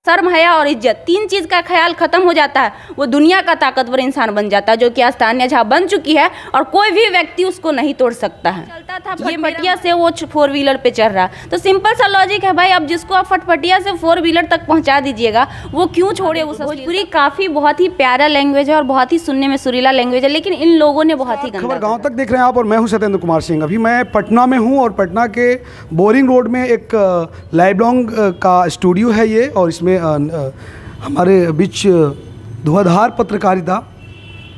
शर्म, हया और इज्जत, 3 चीज़ का ख्याल खत्म हो जाता है, वो दुनिया का ताकतवर इंसान बन जाता है, जो कि आज तान्या झा बन चुकी है और कोई भी व्यक्ति उसको नहीं तोड़ सकता है। चलता था फटफटिया से वो 4 व्हीलर पे चढ़ रहा, तो सिंपल सा लॉजिक है भाई, अब जिसको आप फटफटिया से 4 व्हीलर तक पहुंचा दीजिएगा वो क्यों छोड़े उस। भोजपुरी काफ़ी बहुत ही प्यारा लैंग्वेज है और बहुत ही सुनने में सुरीला लैंग्वेज है, लेकिन इन लोगों ने बहुत ही खबर गाँव तक देख रहे हैं आप और मैं हूँ सत्येंद्र कुमार सिंह। अभी मैं पटना में हूँ और पटना के बोरिंग रोड में एक लाइव लॉन्ग का स्टूडियो है ये, और इसमें हमारे बीच धुआंधार पत्रकारिता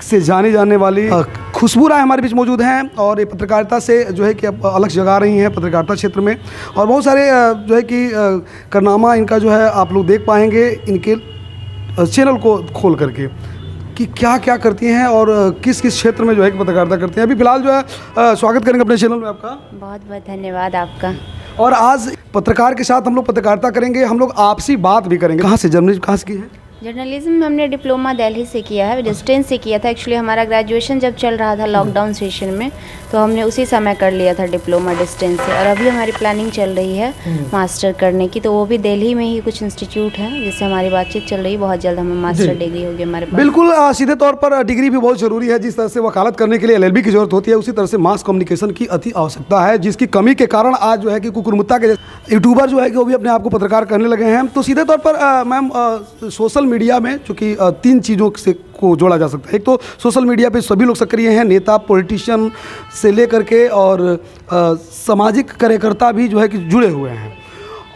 से जाने जाने वाली खुशबू राय हमारे बीच मौजूद हैं, और ये पत्रकारिता से जो है कि अब अलग जगा रही हैं पत्रकारिता क्षेत्र में, और बहुत सारे जो है कि कारनामा इनका जो है आप लोग देख पाएंगे इनके चैनल को खोल करके कि क्या क्या करती हैं और किस किस क्षेत्र में जो है कि पत्रकारिता करती हैं। अभी फिलहाल जो है स्वागत करेंगे अपने चैनल में आपका। बहुत बहुत धन्यवाद आपका। और आज पत्रकार के साथ हम लोग पत्रकारिता करेंगे, हम लोग आपसी बात भी करेंगे। कहाँ से जर्नलिज्म कहाँ से की है? जर्नलिज्म में हमने डिप्लोमा दिल्ली से किया है, डिस्टेंस से किया था। एक्चुअली हमारा ग्रेजुएशन जब चल रहा था लॉकडाउन सेशन में, तो हमने उसी समय कर लिया था डिप्लोमा डिस्टेंस से, और अभी हमारी प्लानिंग चल रही है मास्टर करने की, तो वो भी दिल्ली में ही कुछ इंस्टीट्यूट है जिससे हमारी बातचीत चल रही है। बहुत जल्द हमें मास्टर डिग्री होगी हमारे पास। बिल्कुल सीधे तौर पर डिग्री भी बहुत ज़रूरी है। जिस तरह से वकालत करने के लिए LLB की जरूरत होती है, उसी तरह से मास कम्युनिकेशन की अति आवश्यकता है, जिसकी कमी के कारण आज जो है कि कुकुरमुत्ता के यूट्यूबर जो है कि वो भी अपने आप को पत्रकार करने लगे हैं। तो सीधे तौर पर मैम सोशल मीडिया में चूँकि 3 चीज़ों से को जोड़ा जा सकता है। एक तो सोशल मीडिया पे सभी लोग सक्रिय हैं, नेता, पॉलिटिशियन से लेकर के और सामाजिक कार्यकर्ता भी जो है कि जुड़े हुए हैं,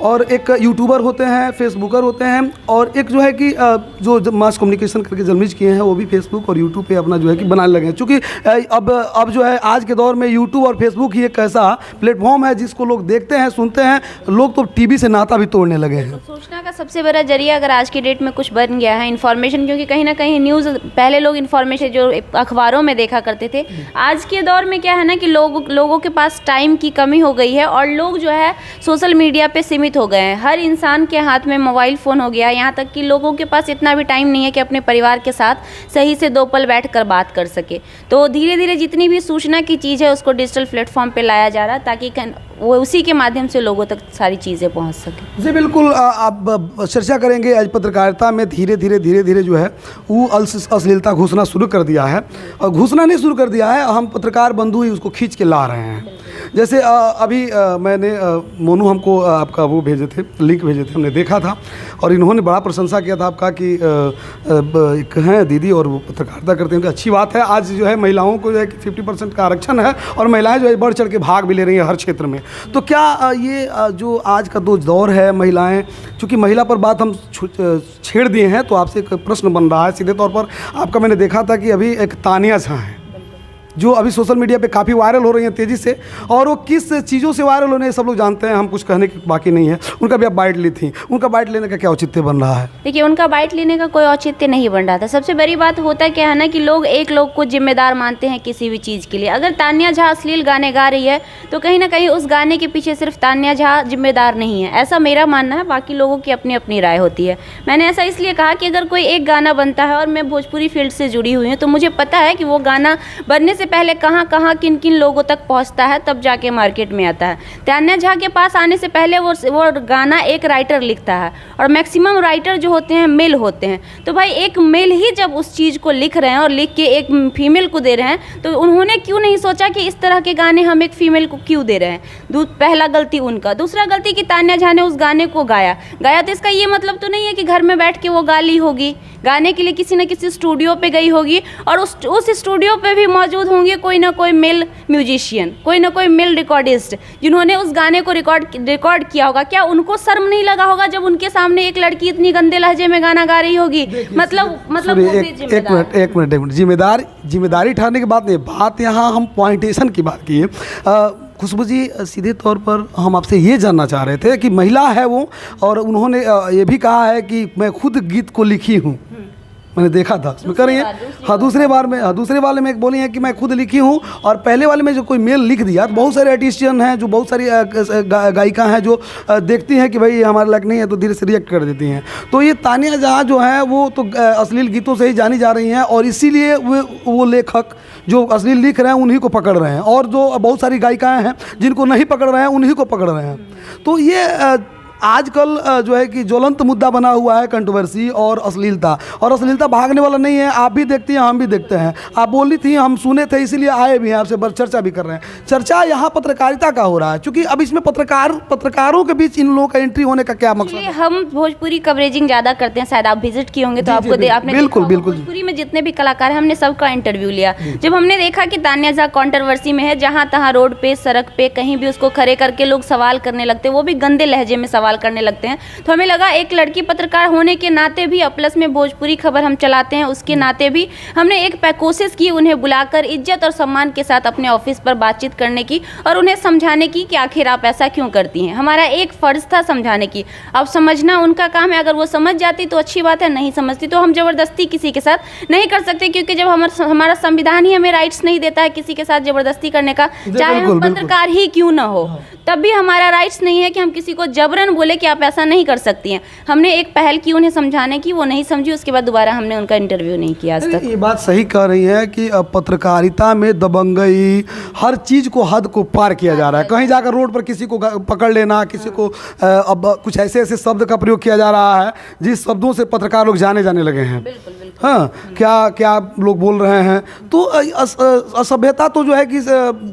और एक यूट्यूबर होते हैं, फेसबुकर होते हैं, और एक जो है कि जो मास कम्युनिकेशन करके जर्नलिस्ट किए हैं वो भी फेसबुक और यूट्यूब पे अपना जो है कि बनाने लगे हैं। चूँकि अब जो है आज के दौर में यूट्यूब और फेसबुक ही एक ऐसा प्लेटफॉर्म है जिसको लोग देखते हैं, सुनते हैं, लोग तो टीवी से नाता भी तोड़ने लगे हैं। सूचना का सबसे बड़ा जरिया अगर आज की डेट में कुछ बन गया है इन्फॉर्मेशन, क्योंकि कहीं ना कहीं न्यूज़ पहले लोग इन्फॉर्मेशन जो अखबारों में देखा करते थे, आज के दौर में क्या है ना कि लोगों के पास टाइम की कमी हो गई है, और लोग जो है सोशल मीडिया पे सीमित हो गए हैं। हर इंसान के हाथ में मोबाइल फ़ोन हो गया है, यहाँ तक कि लोगों के पास इतना भी टाइम नहीं है कि अपने परिवार के साथ सही से 2 पल बैठकर बात कर सके। तो धीरे धीरे जितनी भी सूचना की चीज़ है उसको डिजिटल प्लेटफॉर्म पे लाया जा रहा है, ताकि वो उसी के माध्यम से लोगों तक सारी चीज़ें पहुँच सके। जी बिल्कुल, आप चर्चा करेंगे आज पत्रकारिता में धीरे धीरे जो है वो अश्लीलता घुसना शुरू कर दिया है, और घुसना नहीं शुरू कर दिया है, हम पत्रकार बंधु ही उसको खींच के ला रहे हैं। जैसे अभी मैंने मोनू हमको आपका वो भेजे थे, लिंक भेजे थे, हमने देखा था, और इन्होंने बड़ा प्रशंसा किया था आपका कि एक हैं दीदी और वो पत्रकारिता करते हैं, तो अच्छी बात है। आज जो है महिलाओं को जो है कि 50% का आरक्षण है, और महिलाएं जो है बढ़ चढ़ के भाग भी ले रही हैं हर क्षेत्र में। तो क्या ये जो आज का दौर है, महिलाएं, चूँकि महिला पर बात हम छेड़ दिए हैं, तो आपसे एक प्रश्न बन रहा है सीधे तौर पर। आपका मैंने देखा था कि अभी एक तानिया झा है जो अभी सोशल मीडिया पे काफ़ी वायरल हो रही हैं तेज़ी से, और वो किस चीज़ों से वायरल हो रही हैं सब लोग जानते हैं, हम कुछ कहने की बाकी नहीं है। उनका भी आप बाइट ली थी, उनका बाइट लेने का क्या औचित्य बन रहा है? देखिए, उनका बाइट लेने का कोई औचित्य नहीं बन रहा था। सबसे बड़ी बात होता क्या है ना कि लोग एक लोग को जिम्मेदार मानते हैं किसी भी चीज़ के लिए। अगर तान्या झा अश्लील गाने गा रही है तो कहीं ना कहीं उस गाने के पीछे सिर्फ तान्या झा जिम्मेदार नहीं है, ऐसा मेरा मानना है। बाकी लोगों की अपनी अपनी राय होती है। मैंने ऐसा इसलिए कहा कि अगर कोई एक गाना बनता है, और मैं भोजपुरी फील्ड से जुड़ी हुई हूँ, तो मुझे पता है कि वो गाना बनने से पहले कहाँ किन किन लोगों तक पहुंचता है, तब जाके मार्केट में आता है। तान्या झा के पास आने से पहले वो गाना एक राइटर लिखता है, और मैक्सिमम राइटर जो होते हैं मेल होते हैं। तो भाई एक मेल ही जब उस चीज़ को लिख रहे हैं और लिख के एक फीमेल को दे रहे हैं, तो उन्होंने क्यों नहीं सोचा कि इस तरह के गाने हम एक फीमेल को क्यों दे रहे हैं। पहला गलती उनका। दूसरा गलती कि तान्या झा ने उस गाने को गाया तो इसका ये मतलब तो नहीं है कि घर में बैठ के वो गा ली होगी। गाने के लिए किसी न किसी स्टूडियो पे गई होगी, और उस स्टूडियो पे भी मौजूद होंगे कोई ना कोई मेल म्यूजिशियन, कोई ना कोई मेल रिकॉर्डिस्ट, जिन्होंने उस गाने को रिकॉर्ड किया होगा। क्या उनको शर्म नहीं लगा होगा जब उनके सामने एक लड़की इतनी गंदे लहजे में गाना गा रही होगी? मतलब एक मिनट जिम्मेदारी ठहरने की बात नहीं, बात यहाँ हम पॉइंटेशन की बात की है। खुशबू जी, सीधे तौर पर हम आपसे ये जानना चाह रहे थे कि महिला है वो, और उन्होंने ये भी कहा है कि मैं खुद गीत को लिखी हूँ। मैंने देखा था उसमें कर रही है। हाँ, दूसरे वाले में एक बोली है कि मैं खुद लिखी हूँ, और पहले वाले में जो कोई मेल लिख दिया, तो बहुत सारे आर्टिस्टियन हैं, जो बहुत सारी गायिका हैं जो देखती हैं कि भाई ये हमारे लायक नहीं है, तो धीरे से रिएक्ट कर देती हैं। तो ये तानिया झा जो है वो तो अश्लील गीतों से ही जानी जा रही हैं, और इसीलिए वो लेखक जो अश्लील लिख रहे हैं उन्हीं को पकड़ रहे हैं, और जो बहुत सारी गायिकाएँ हैं जिनको नहीं पकड़ रहे हैं उन्हीं को पकड़ रहे हैं। तो ये आजकल जो है कि ज्वलंत मुद्दा बना हुआ है कंट्रोवर्सी और अश्लीलता भागने वाला नहीं है। आप भी देखती हैं, हम भी देखते हैं। आप बोली थी, हम सुने थे, इसीलिए आए भी हैं, आपसे चर्चा भी कर रहे हैं। चर्चा यहाँ पत्रकारिता का हो रहा है, क्योंकि अब इसमें पत्रकारों के बीच इन लोगों का एंट्री होने का क्या मकसद है? हम भोजपुरी कवरेजिंग ज़्यादा करते हैं, शायद आप विजिट किए होंगे तो आपको आपने बिल्कुल बिल्कुल भोजपुरी में जितने भी कलाकार हैं हमने सबका इंटरव्यू लिया। जब हमने देखा कि तान्या झा कंट्रोवर्सी में है, जहाँ तहाँ रोड पे, सड़क पे, कहीं भी उसको खड़े करके लोग सवाल करने लगते हैं, वो भी गंदे लहजे में सवाल करने लगते हैं, तो हमें लगा एक लड़की पत्रकार होने के नाते भी, प्लस में भोजपुरी खबर हम चलाते हैं उसके नाते भी हमने एक कोशिश की उन्हें बुलाकर इज्जत और सम्मान के साथ अपने ऑफिस पर बातचीत करने की और उन्हें समझाने की कि आखिर आप ऐसा क्यों करती हैं। हमारा एक फर्ज था समझाने की। अब समझना उनका काम है, अगर वो समझ जाती तो अच्छी बात है, नहीं समझती तो हम जबरदस्ती किसी के साथ नहीं कर सकते, क्योंकि जब हमारा संविधान ही हमें राइट्स नहीं देता है किसी के साथ जबरदस्ती करने का, चाहे हम पत्रकार ही क्यों ना हो, तब भी हमारा राइट्स नहीं है कि हम किसी को जबरन बोले कि आप ऐसा नहीं कर सकती हैं। हमने एक पहल की उन्हें समझाने की, वो नहीं समझी, उसके बाद दोबारा हमने उनका इंटरव्यू नहीं किया आज तक। ये बात सही कह रही है कि अब पत्रकारिता में दबंगई, हर चीज़ को हद को पार किया जा रहा है। कहीं जाकर रोड पर किसी को पकड़ लेना, किसी को अब कुछ ऐसे ऐसे शब्द का प्रयोग किया जा रहा है जिस शब्दों से पत्रकार लोग जाने लगे हैं। हाँ, क्या लोग बोल रहे हैं। तो असभ्यता तो जो है कि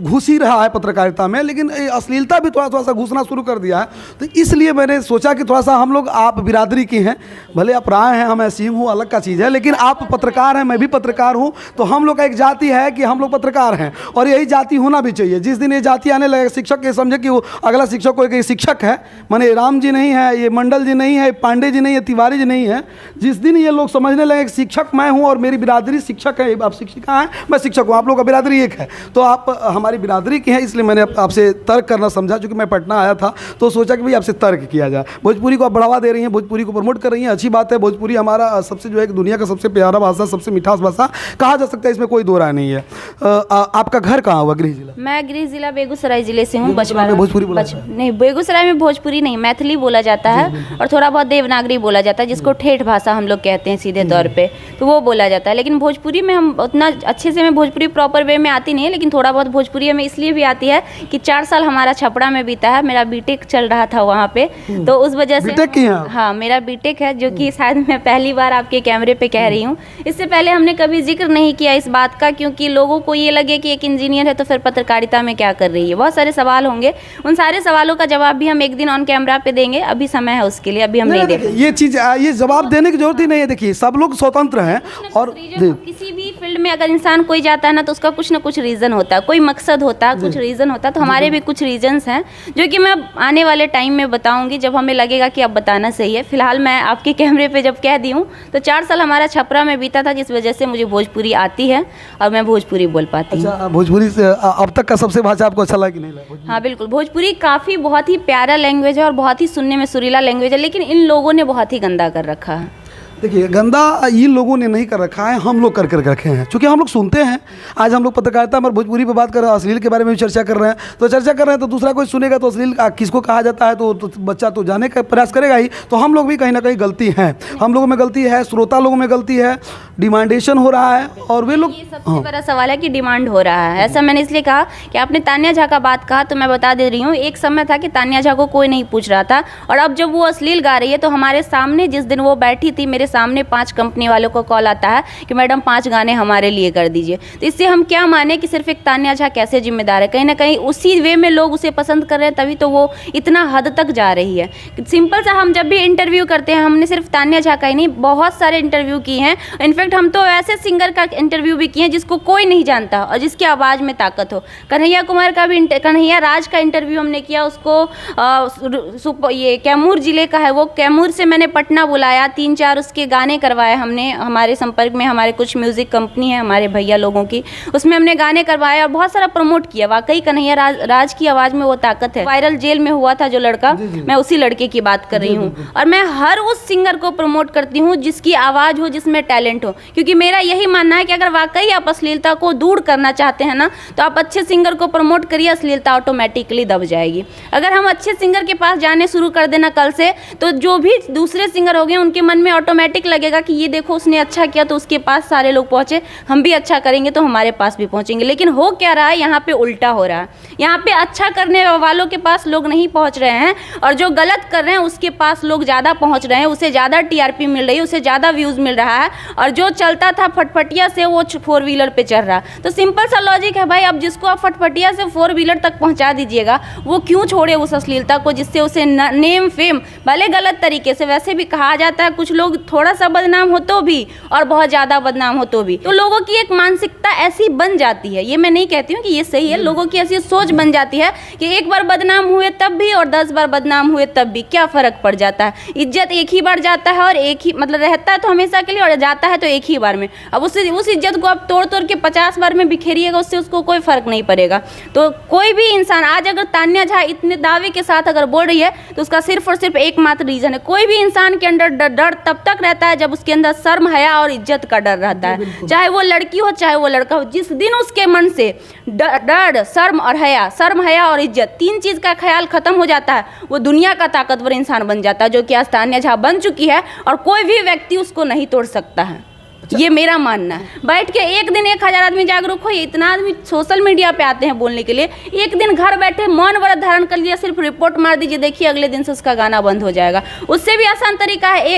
घुस ही रहा है पत्रकारिता में, लेकिन अश्लीलता भी थोड़ा सा घुसना शुरू कर दिया है। तो इसलिए मैंने सोचा कि थोड़ा सा हम लोग, आप बिरादरी की हैं, भले आप राय हैं, हम ऐसी हूँ, अलग का चीज़ है, लेकिन आप पत्रकार हैं, मैं भी पत्रकार हूँ, तो हम लोग का एक जाति है कि हम लोग पत्रकार हैं और यही जाति होना भी चाहिए। जिस दिन ये जाति आने लगे, शिक्षक ये समझे कि वो अगला शिक्षक कोई शिक्षक है, माने राम जी नहीं है, ये मंडल जी नहीं है, पांडे जी नहीं है, तिवारी जी नहीं है, जिस दिन ये लोग समझने लगे कि शिक्षक मैं हूँ और मेरी बिरादरी शिक्षक है, आप शिक्षिका हैं, मैं शिक्षक हूँ, आप लोग का बिरादरी एक है, तो आप हमारी बिरादरी की है, इसलिए मैंने आपसे तर्क करना समझा। चूँकि मैं पटना आया था तो सोचा कि भाई आपसे तर्क किया जाए। भोजपुरी को आप बढ़ावा दे रही हैं, भोजपुरी को प्रमोट कर रही हैं, अच्छी बात है। भोजपुरी हमारा सबसे जो है कि दुनिया का सबसे प्यारा भाषा, सबसे मिठास भाषा कहा जा सकता है, इसमें कोई दो राय नहीं है। आपका घर कहाँ हुआ? गृह जिला? मैं गृह जिला बेगूसराय जिले से हूँ। भोजपुरी नहीं, बेगूसराय में भोजपुरी नहीं, मैथिली बोला जाता है और थोड़ा बहुत देवनागरी बोला जाता है, जिसको ठेठ भाषा हम लोग कहते हैं सीधे तौर पे, तो वो बोला जाता है। लेकिन भोजपुरी में हम उतना अच्छे से, मैं भोजपुरी प्रॉपर वे में आती नहीं है, लेकिन थोड़ा बहुत भोजपुरी हमें इसलिए भी आती है कि 4 साल हमारा छपरा में बीता है, मेरा बीटेक चल रहा था वहाँ पे, तो उस वजह से बीटेक की हैं? हाँ, मेरा बीटेक है, जो कि शायद मैं पहली बार आपके कैमरे पे कह रही हूँ। इससे पहले हमने कभी जिक्र नहीं किया इस बात का, क्योंकि लोगों को ये लगे कि एक इंजीनियर है तो फिर पत्रकारिता में क्या कर रही है। बहुत सारे सवाल होंगे, उन सारे सवालों का जवाब भी हम एक दिन ऑन कैमरा पे देंगे, अभी समय है उसके लिए, अभी हम नहीं देंगे ये चीज़। ये जवाब देने की जरूरत ही नहीं है। देखिए, सब लोग स्वतंत्र हैं और किसी भी फील्ड में अगर इंसान कोई जाता है ना, तो उसका कुछ ना कुछ रीज़न होता है, कोई मकसद होता है, कुछ रीज़न होता है। तो हमारे भी कुछ रीजंस हैं जो कि मैं आने वाले टाइम में बताऊंगी, जब हमें लगेगा कि अब बताना सही है। फिलहाल मैं आपके कैमरे पे जब कह दी हूँ, तो 4 साल हमारा छपरा में बीता था, जिस वजह से मुझे भोजपुरी आती है और मैं भोजपुरी बोल पाती हूँ। अच्छा, भोजपुरी से अब तक का सबसे भाषा आपको अच्छा लगा कि नहीं लगा? हाँ बिल्कुल, भोजपुरी काफ़ी बहुत ही प्यारा लैंग्वेज है और बहुत ही सुनने में सुरीला लैंग्वेज है, लेकिन इन लोगों ने बहुत ही गंदा कर रखा है। देखिए, गंदा इन लोगों ने नहीं कर रखा है, हम लोग कर रखे हैं। क्योंकि हम लोग सुनते हैं, आज हम लोग पत्रकारिता में भोजपुरी पे बात कर रहे हैं, अश्लील के बारे में भी चर्चा कर रहे हैं, तो दूसरा कोई सुनेगा तो अश्लील किसको कहा जाता है, तो बच्चा तो जाने का प्रयास करेगा ही। तो हम लोग भी कहीं ना कहीं गलती है, हम लोगों में गलती है, श्रोता लोगों में गलती है, डिमांडेशन हो रहा है और वे लोग। ये सबसे बड़ा सवाल है कि डिमांड हो रहा है। ऐसा मैंने इसलिए कहा कि आपने तान्या झा का बात कहा, तो मैं बता दे रही हूँ, एक समय था कि तान्या झा को कोई नहीं पूछ रहा था, और अब जब वो अश्लील गा रही है तो हमारे सामने, जिस दिन वो बैठी थी, मेरे सामने 5 कंपनी वालों को कॉल आता है कि मैडम 5 गाने हमारे लिए कर दीजिए। तो इससे हम क्या माने कि सिर्फ एक तान्या झा कैसे जिम्मेदार है? कहीं ना कहीं उसी वे में लोग उसे पसंद कर रहे हैं, तभी तो वो इतना हद तक जा रही है। सिंपल सा, हम जब भी इंटरव्यू करते हैं, हमने सिर्फ तान्या झा का ही नहीं, बहुत सारे इंटरव्यू किए हैं। इनफैक्ट हम तो ऐसे सिंगर का इंटरव्यू भी किए हैं जिसको कोई नहीं जानता और जिसकी आवाज़ में ताकत हो। कन्हैया कुमार का भी, कन्हैया राज का इंटरव्यू हमने किया, उसको ये कैमूर जिले का है, वो कैमूर से मैंने पटना बुलाया, 3-4 उसके गाने करवाए हमने। हमारे संपर्क में हमारे कुछ म्यूज़िक कंपनी है हमारे भैया लोगों की, उसमें हमने गाने करवाए और बहुत सारा प्रमोट किया। वाकई कन्हैया राज की आवाज़ में वो ताकत है। वायरल जेल में हुआ था जो लड़का, मैं उसी लड़के की बात कर रही हूँ। और मैं हर उस सिंगर को प्रमोट करती हूँ जिसकी आवाज़ हो, जिसमें टैलेंट हो, क्योंकि मेरा यही मानना है कि अगर वाकई आप अश्लीलता को दूर करना चाहते हैं ना, तो आप अच्छे सिंगर को प्रमोट करिए, अश्लीलता ऑटोमेटिकली दब जाएगी। अगर हम अच्छे सिंगर के पास जाने शुरू कर देना कल से, तो जो भी दूसरे सिंगर हो गए उनके मन में ऑटोमेटिक ऑटोमेटिक लगेगा कि ये देखो उसने अच्छा किया तो उसके पास सारे लोग पहुँचे, हम भी अच्छा करेंगे तो हमारे पास भी पहुँचेंगे। लेकिन हो क्या रहा है, यहाँ पे उल्टा हो रहा है। यहाँ पे अच्छा करने वालों के पास लोग नहीं पहुँच रहे हैं और जो गलत कर रहे हैं उसके पास लोग ज़्यादा पहुँच रहे हैं, उसे ज़्यादा टीआरपी मिल रही है, उसे ज़्यादा व्यूज़ मिल रहा है। और जो चलता था फटफटिया से वो 4 व्हीलर पे चढ़ रहा। तो सिंपल सा लॉजिक है भाई, अब जिसको आप फटफटिया से 4 व्हीलर तक पहुँचा दीजिएगा, वो क्यों छोड़े उस अश्लीलता को, जिससे उसे नेम फेम, भले गलत तरीके से, वैसे भी कहा जाता है कुछ लोग थोड़ा सा बदनाम हो तो भी और बहुत ज़्यादा बदनाम हो तो भी, तो लोगों की एक मानसिकता ऐसी बन जाती है। ये मैं नहीं कहती हूँ कि ये सही है, लोगों की ऐसी सोच बन जाती है कि एक बार बदनाम हुए तब भी और 10 बार बदनाम हुए तब भी क्या फ़र्क पड़ जाता है। इज्जत एक ही बार जाता है और एक ही मतलब रहता है तो हमेशा के लिए, और जाता है तो एक ही बार में। अब उस इज्जत को आप तोड़ तोड़ के 50 बार में बिखेरिएगा, उससे उसको कोई फ़र्क नहीं पड़ेगा। तो कोई भी इंसान आज अगर तान्या झा इतने दावे के साथ अगर बोल रही है तो उसका सिर्फ और सिर्फ एकमात्र रीज़न है, कोई भी इंसान के अंदर डर तब तक रहता है जब उसके अंदर शर्म, हया और इज्जत का डर रहता है। चाहे वो लड़की हो चाहे वो लड़का हो, जिस दिन उसके मन से डर, शर्म और इज्जत, 3 चीज़ का ख्याल खत्म हो जाता है, वो दुनिया का ताकतवर इंसान बन जाता है, जो कि आज तान्या झा बन चुकी है और कोई भी व्यक्ति उसको नहीं तोड़ सकता है। ये मेरा मानना है। बैठ के एक दिन 1000 आदमी जागरूक हो, इतना आदमी सोशल मीडिया पे आते हैं बोलने के लिए, एक दिन घर बैठे मौन व्रत धारण कर लिया, सिर्फ रिपोर्ट मार दीजिए, देखिए अगले दिन से उसका गाना बंद हो जाएगा। उससे भी आसान तरीका है,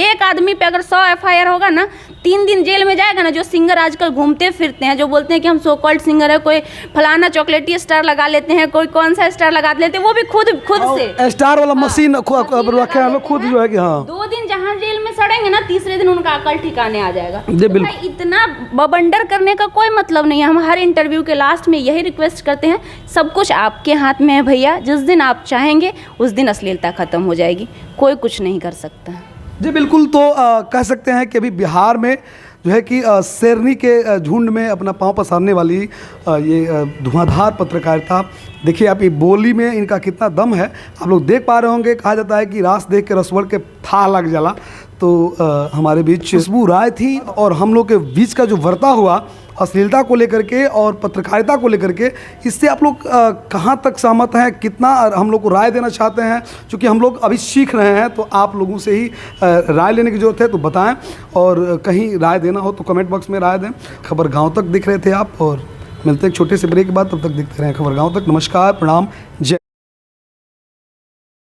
एक आदमी पे अगर 100 FIR होगा ना, 3 दिन जेल में जाएगा ना। जो सिंगर आजकल घूमते फिरते हैं, जो बोलते हैं कि हम सो कॉल्ड सिंगर है, कोई फलाना चॉकलेटी स्टार लगा लेते हैं, कोई कौन सा स्टार लगा लेते हैं, वो भी खुद से स्टार वाला मशीन रखे हैं लोग खुद जो है कि हाँ 2 दिन जहाँ जेल में सड़ेंगे ना, तीसरे दिन उनका अकल ठिकाने आ जाएगा। जी बिल्कुल। तो इतना बबंडर करने का कोई मतलब नहीं है। हम हर इंटरव्यू के लास्ट में यही रिक्वेस्ट करते हैं, सब कुछ आपके हाथ में है भैया, जिस दिन आप चाहेंगे उस दिन अश्लीलता खत्म हो जाएगी, कोई कुछ नहीं कर सकता। जी बिल्कुल। तो कह सकते हैं कि अभी बिहार में जो है कि शेरनी के झुंड में अपना पांव पसारने वाली ये धुआंधार पत्रकारिता, देखिए आप ये बोली में इनका कितना दम है, आप लोग देख पा रहे होंगे। कहा जाता है कि रास देख के रसवड़ के था लग जला। तो हमारे बीच खुशबू राय थी और हम लोग के बीच का जो वर्ता हुआ अश्लीलता को लेकर के और पत्रकारिता को लेकर के, इससे आप लोग कहाँ तक सहमत हैं, कितना हम लोग को राय देना चाहते हैं? क्योंकि हम लोग अभी सीख रहे हैं, तो आप लोगों से ही राय लेने की ज़रूरत है। तो बताएं, और कहीं राय देना हो तो कमेंट बॉक्स में राय दें। खबर गाँव तक दिख रहे थे आप, और मिलते हैं एक छोटे से ब्रेक के बाद, तब तक देखते रहें खबर गाँव तक। नमस्कार, प्रणाम, जय।